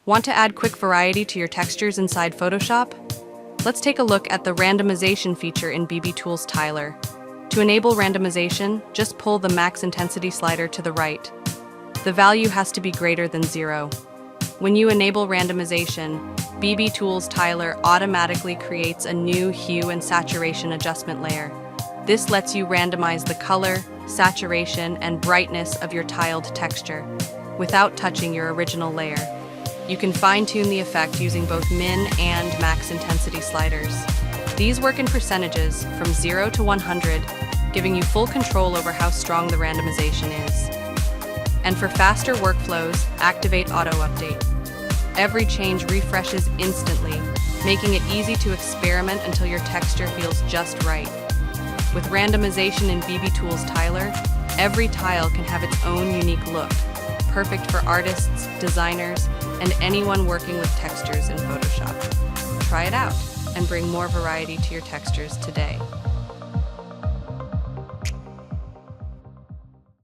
Want to add quick variety to your textures inside Photoshop? Let's take a look at the randomization feature in BBTools Tiler. To enable randomization, just pull the max intensity slider to the right. The value has to be greater than 0. When you enable randomization, BBTools Tiler automatically creates a new hue and saturation adjustment layer. This lets you randomize the color, saturation, and brightness of your tiled texture without touching your original layer. You can fine-tune the effect using both min and max intensity sliders. These work in percentages from 0 to 100, giving you full control over how strong the randomization is. And for faster workflows, activate Auto Update. Every change refreshes instantly, making it easy to experiment until your texture feels just right. With randomization in BBTools Tiler, every tile can have its own unique look, perfect for artists, designers, and anyone working with textures in Photoshop. Try it out and bring more variety to your textures today.